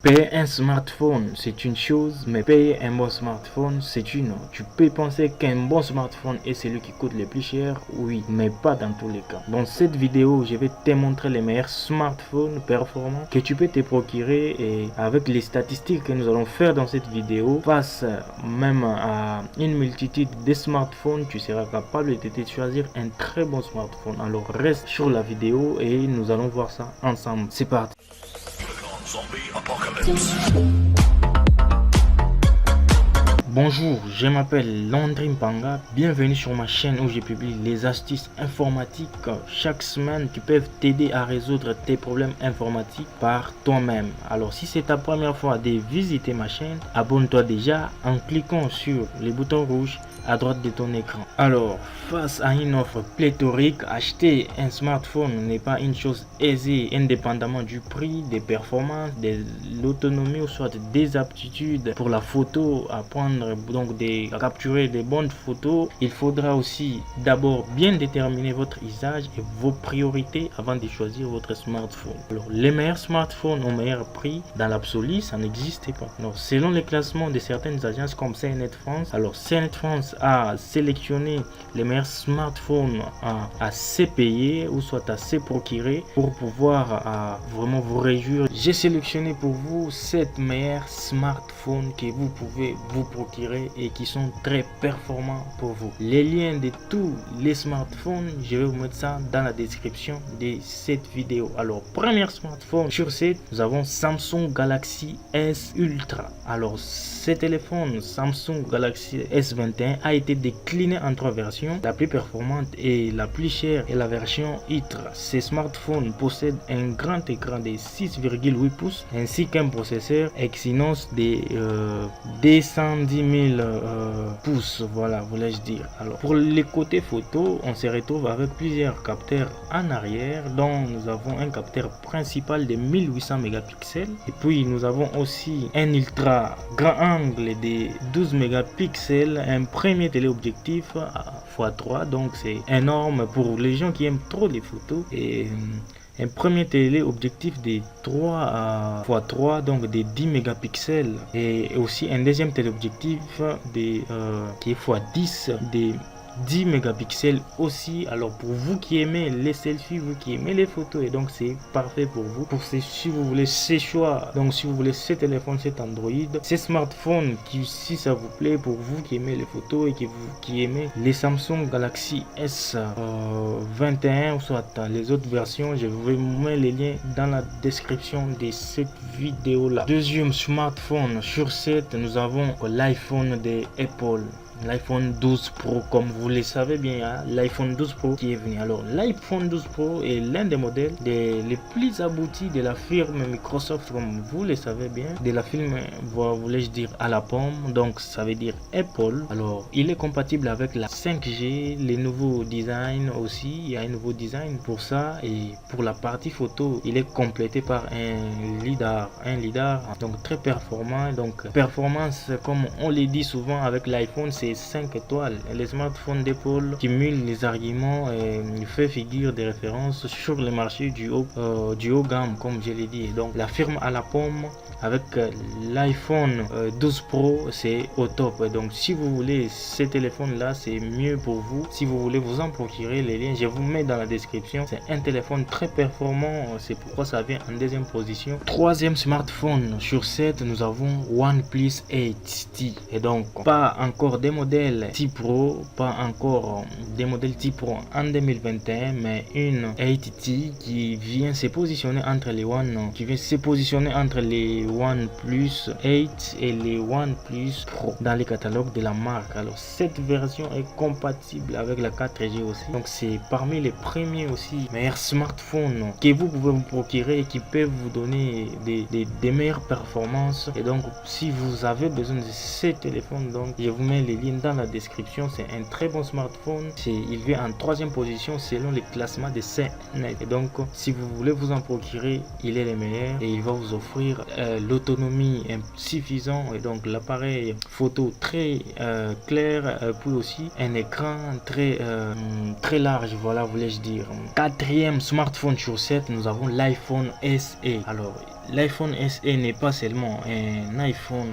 Payer un smartphone, c'est une chose, mais payer un bon smartphone, c'est une autre. Tu peux penser qu'un bon smartphone est celui qui coûte le plus cher, oui, mais pas dans tous les cas. Dans cette vidéo, je vais te montrer les meilleurs smartphones performants que tu peux te procurer, et avec les statistiques que nous allons faire dans cette vidéo, face même à une multitude de smartphones, tu seras capable de te choisir un très bon smartphone. Alors reste sur la vidéo et nous allons voir ça ensemble. C'est parti. Bonjour, je m'appelle Landry Mpanga, bienvenue sur ma chaîne où je publie les astuces informatiques chaque semaine qui peuvent t'aider à résoudre tes problèmes informatiques par toi-même. Alors si c'est ta première fois de visiter ma chaîne, abonne-toi déjà en cliquant sur le bouton rouge à droite de ton écran. Alors, face à une offre pléthorique, acheter un smartphone n'est pas une chose aisée, indépendamment du prix, des performances, de l'autonomie ou soit des aptitudes pour la photo, à prendre à capturer des bonnes photos. Il faudra aussi d'abord bien déterminer votre usage et vos priorités avant de choisir votre smartphone. Alors, les meilleurs smartphones au meilleur prix, dans l'absolu, ça n'existe pas. Alors, selon les classements de certaines agences comme CNET France, alors CNET France a sélectionné les meilleurs smartphones à se payer ou soit à se procurer pour pouvoir vraiment vous réjouir. J'ai sélectionné pour vous 7 meilleurs smartphones que vous pouvez vous procurer et qui sont très performants pour vous. Les liens de tous les smartphones, je vais vous mettre ça dans la description de cette vidéo. Alors, premier smartphone sur 7, nous avons Samsung Galaxy S Ultra. Alors, ce téléphone Samsung Galaxy S21 a été décliné en 3 versions. La plus performante et la plus chère est la version Ultra. Ce smartphone possède un grand écran de 6,8 pouces ainsi qu'un processeur Exynos de 210 000 pouces, voilà, voulais-je dire. Alors, pour les côtés photo, on se retrouve avec plusieurs capteurs en arrière, dont nous avons un capteur principal de 1800 mégapixels et puis nous avons aussi un ultra grand angle de 12 mégapixels, un premier téléobjectif à x3, donc c'est énorme pour les gens qui aiment trop les photos, et un premier téléobjectif de 3 x3, donc de 10 mégapixels, et aussi un deuxième téléobjectif qui est x10 de 10 mégapixels aussi. Alors pour vous qui aimez les selfies, vous qui aimez les photos, et donc c'est parfait pour vous. Si vous voulez ces choix, donc si vous voulez ce téléphone, cet Android, ces smartphones, si ça vous plaît, pour vous qui aimez les photos et qui aimez les Samsung Galaxy S21 ou soit les autres versions, je vais vous mettre les liens dans la description de cette vidéo là. Deuxième smartphone sur 7, nous avons l'iPhone de Apple. L'iPhone 12 Pro, comme vous le savez bien, hein, l'iPhone 12 Pro qui est venu. Alors, l'iPhone 12 Pro est l'un des modèles les plus aboutis de la firme Microsoft, comme vous le savez bien, de la firme, voulais-je dire, à la pomme, donc ça veut dire Apple. Alors, il est compatible avec la 5G, les nouveaux designs aussi, il y a un nouveau design pour ça, et pour la partie photo, il est complété par un lidar donc très performant. Donc, performance, comme on le dit souvent avec l'iPhone, c'est 5 étoiles. Les smartphones d'Apple cumulent les arguments et fait figure de référence sur le marché du haut gamme, comme je l'ai dit. Donc la firme à la pomme avec l'iPhone 12 Pro, c'est au top. Donc si vous voulez ce téléphone là, c'est mieux pour vous. Si vous voulez vous en procurer, les liens je vous mets dans la description. C'est un téléphone très performant, c'est pourquoi ça vient en deuxième position. Troisième smartphone sur 7, nous avons OnePlus 8T, et donc pas encore des modèles T Pro, pas encore des modèles T Pro en 2021, mais une 8T qui vient se positionner entre les OnePlus 8 et les OnePlus Pro dans les catalogues de la marque. Alors cette version est compatible avec la 4G aussi, donc c'est parmi les premiers aussi meilleurs smartphones que vous pouvez vous procurer et qui peuvent vous donner des meilleures performances. Et donc si vous avez besoin de ces téléphones, donc je vous mets les liens lien dans la description. C'est un très bon smartphone. Il vient en 3e position selon les classements de CNET. Et donc, si vous voulez vous en procurer, il est le meilleur et il va vous offrir l'autonomie suffisante et donc l'appareil photo très clair, puis aussi un écran très large, voilà, voulais-je dire. 4e smartphone sur 7, nous avons l'iPhone SE. Alors, l'iPhone SE n'est pas seulement un iPhone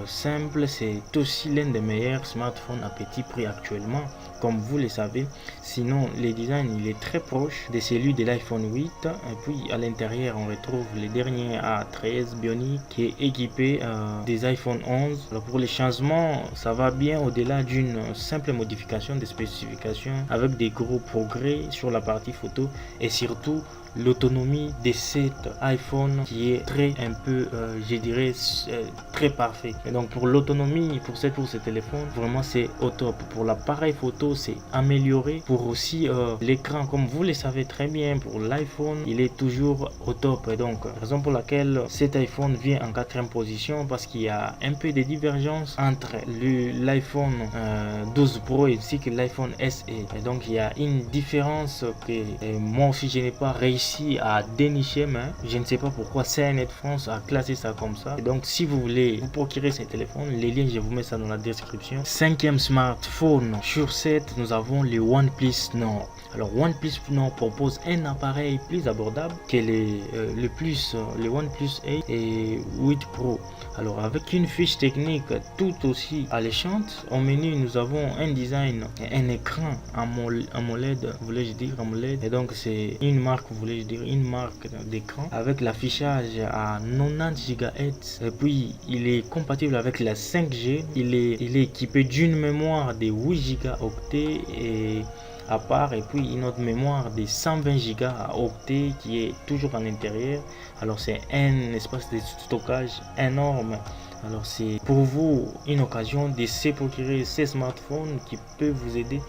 simple, c'est aussi l'un des meilleurs smartphones à petit prix actuellement, comme vous le savez. Sinon, le design il est très proche de celui de l'iPhone 8. Et puis à l'intérieur, on retrouve le dernier A13 Bionic qui est équipé des iPhone 11. Alors pour les changements, ça va bien au-delà d'une simple modification des spécifications, avec des gros progrès sur la partie photo et surtout l'autonomie de cet iPhone qui est je dirais très parfait. Et donc pour l'autonomie pour ce téléphone, vraiment c'est au top. Pour l'appareil photo, c'est amélioré. Pour aussi l'écran, comme vous le savez très bien, pour l'iPhone il est toujours au top. Et donc raison pour laquelle cet iPhone vient en 4e position, parce qu'il y a un peu de divergence entre l'iPhone 12 Pro ainsi que l'iPhone SE. Et donc il y a une différence que moi aussi je n'ai pas réussi à dénicher, mais je ne sais pas pourquoi CNET France a classé ça comme ça. Et donc si vous voulez vous procurer ces téléphones, les liens je vous mets ça dans la description. 5e smartphone sur 7, nous avons le OnePlus Nord. Alors OnePlus Nord propose un appareil plus abordable que le OnePlus 8 et 8 Pro. Alors avec une fiche technique tout aussi alléchante, au menu nous avons un design, un écran AMOLED, voulais-je dire AMOLED, et donc c'est une marque d'écran avec l'affichage à 90 GHz, et puis il est compatible avec la 5G. Il est équipé d'une mémoire de 8 Go et à part, et puis une autre mémoire de 120 Go qui est toujours à l'intérieur. Alors c'est un espace de stockage énorme. Alors c'est pour vous une occasion de se procurer ces smartphones qui peuvent vous aider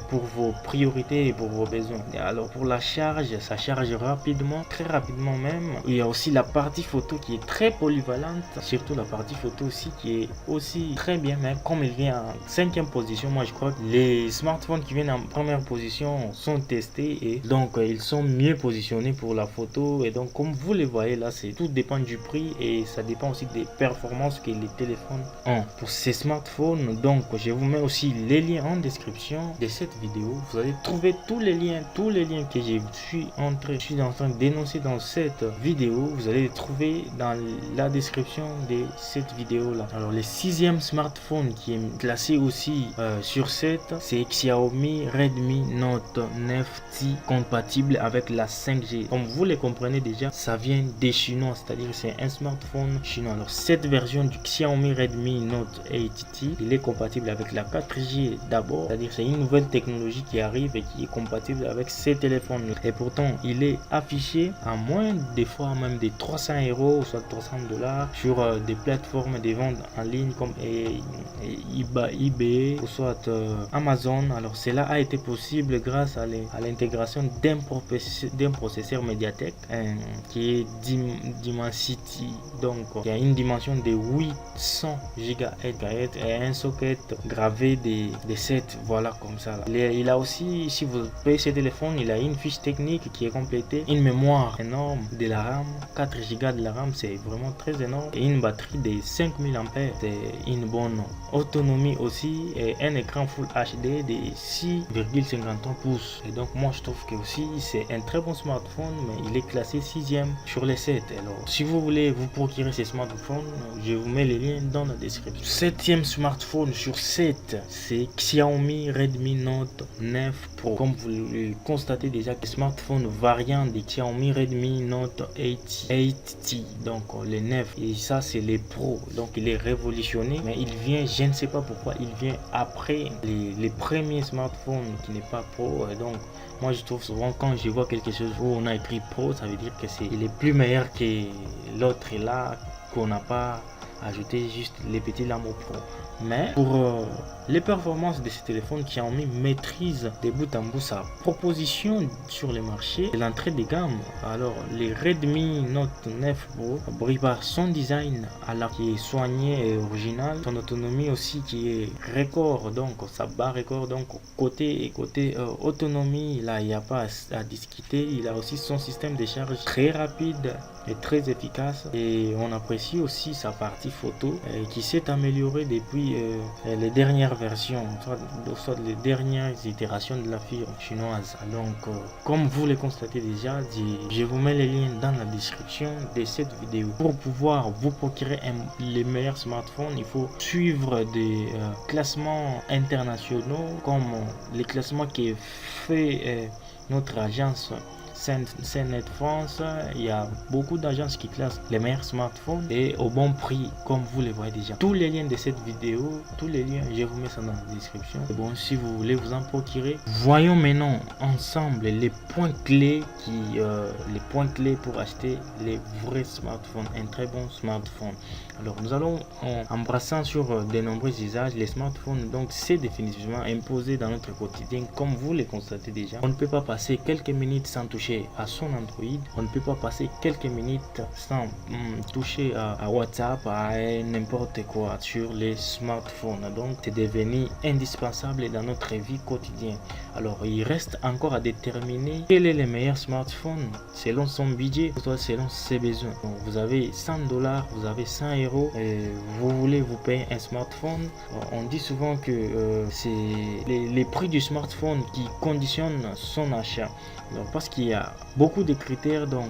pour vos priorités et pour vos besoins. Alors pour la charge, ça charge rapidement, très rapidement même. Il y a aussi la partie photo qui est très polyvalente, surtout la partie photo aussi qui est aussi très bien, mais comme il vient en 5e position, moi je crois que les smartphones qui viennent en première position sont testés et donc ils sont mieux positionnés pour la photo. Et donc comme vous les voyez là, tout dépend du prix et ça dépend aussi des performances que les téléphones ont. Pour ces smartphones, donc je vous mets aussi les liens en description de cette vidéo. Vous allez trouver tous les liens que je suis en train d'énoncer dans cette vidéo. Vous allez les trouver dans la description de cette vidéo là. Alors le 6e smartphone qui est classé aussi sur 7, c'est Xiaomi Redmi Note 9T, compatible avec la 5G. Comme vous le comprenez déjà, ça vient des Chinois, c'est-à-dire c'est un smartphone chinois. Alors cette version du Xiaomi Redmi Note 8T, il est compatible avec la 4G d'abord, c'est-à-dire c'est une nouvelle technologie qui arrive et qui est compatible avec ces téléphones. Et pourtant, il est affiché à moins des fois même des 300 €, ou soit 300 $ sur des plateformes de vente en ligne comme eBay ou soit Amazon. Alors cela a été possible grâce à l'intégration d'un processeur Mediatek qui est Dimensity. Donc il y a une dimension de 800 GHz et un socket gravé de 7, voilà comme ça. Il a aussi, si vous payez ce téléphone, il a une fiche technique qui est complétée, une mémoire énorme de la RAM, 4 Go de la RAM, c'est vraiment très énorme, et une batterie de 5000 ampères, c'est une bonne autonomie aussi, et un écran Full HD de 6,53 pouces. Et donc moi je trouve que aussi c'est un très bon smartphone, mais il est classé 6e sur les 7. Alors si vous voulez vous procurer ces smartphones, je vous mets les liens dans la description. 7e smartphone sur 7, c'est Xiaomi Redmi Note 9 Pro. Comme vous le constatez déjà, les smartphones variants de Xiaomi Redmi Note 8T, donc les 9, et ça c'est les Pro. Donc il est révolutionné, mais il vient, je ne sais pas pourquoi, il vient après les premiers smartphones qui n'est pas Pro. Et donc moi je trouve souvent quand je vois quelque chose où on a écrit Pro, ça veut dire que il est plus meilleur que l'autre là qu'on n'a pas ajouter juste les petits lames Pro. Mais pour les performances de ce téléphone qui en maîtrise de bout en bout sa proposition sur le marché, c'est l'entrée de gamme. Alors les Redmi Note 9 Pro brille par son design qui est soigné et original, son autonomie aussi qui est record, donc ça bat record. Donc côté autonomie, là il n'y a pas à discuter. Il a aussi son système de charge très rapide et très efficace, et on apprécie aussi sa partie photo qui s'est améliorée depuis les dernières versions, soit les dernières itérations de la firme chinoise. Donc comme vous le constatez déjà, je vous mets les liens dans la description de cette vidéo. Pour pouvoir vous procurer les meilleurs smartphones, il faut suivre des classements internationaux comme les classements qui est fait notre agence CNET France. Il y a beaucoup d'agences qui classent les meilleurs smartphones et au bon prix, comme vous les voyez déjà. Tous les liens de cette vidéo, tous les liens, je vous mets ça dans la description. Et bon, si vous voulez vous en procurer, voyons maintenant ensemble les points clés pour acheter les vrais smartphones, un très bon smartphone. Alors nous allons embrassant sur de nombreux usages les smartphones. Donc c'est définitivement imposé dans notre quotidien, comme vous le constatez déjà. On ne peut pas passer quelques minutes sans toucher à son Android, on ne peut pas passer quelques minutes sans toucher à WhatsApp, à n'importe quoi sur les smartphones. Donc c'est devenu indispensable dans notre vie quotidienne. Alors il reste encore à déterminer quel est le meilleur smartphone selon son budget, soit selon ses besoins. Donc, vous avez 100 $, vous avez 100 €, et vous voulez vous payer un smartphone. On dit souvent que c'est les prix du smartphone qui conditionnent son achat. Donc, parce qu'il y a beaucoup de critères, donc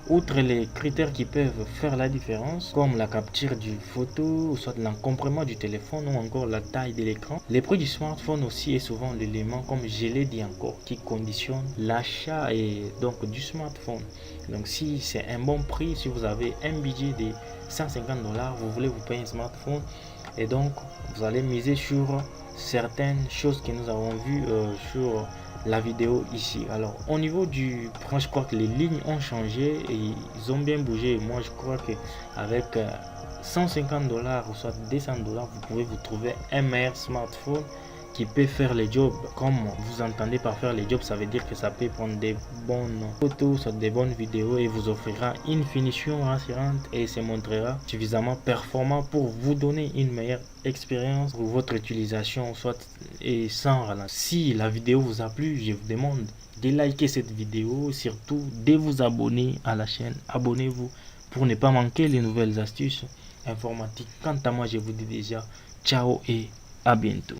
outre les critères qui peuvent faire la différence, comme la capture du photo, ou soit l'encombrement du téléphone, ou encore la taille de l'écran, les prix du smartphone aussi est souvent l'élément, comme je l'ai dit encore, qui conditionne l'achat et donc du smartphone. Donc si c'est un bon prix, si vous avez un budget de 150 $, vous voulez vous payer un smartphone, et donc vous allez miser sur certaines choses que nous avons vues sur la vidéo ici. Alors au niveau du prix, je crois que les lignes ont changé et ils ont bien bougé. Moi je crois que avec 150 $ ou soit 200 $, vous pouvez vous trouver un meilleur smartphone qui peut faire les jobs. Comme vous entendez par faire les jobs, ça veut dire que ça peut prendre des bonnes photos, soit des bonnes vidéos, et vous offrira une finition rassurante et se montrera suffisamment performant pour vous donner une meilleure expérience pour votre utilisation, soit et sans ralenti. Si la vidéo vous a plu, je vous demande de liker cette vidéo, surtout de vous abonner à la chaîne. Abonnez-vous pour ne pas manquer les nouvelles astuces informatiques. Quant à moi, je vous dis déjà ciao et à bientôt.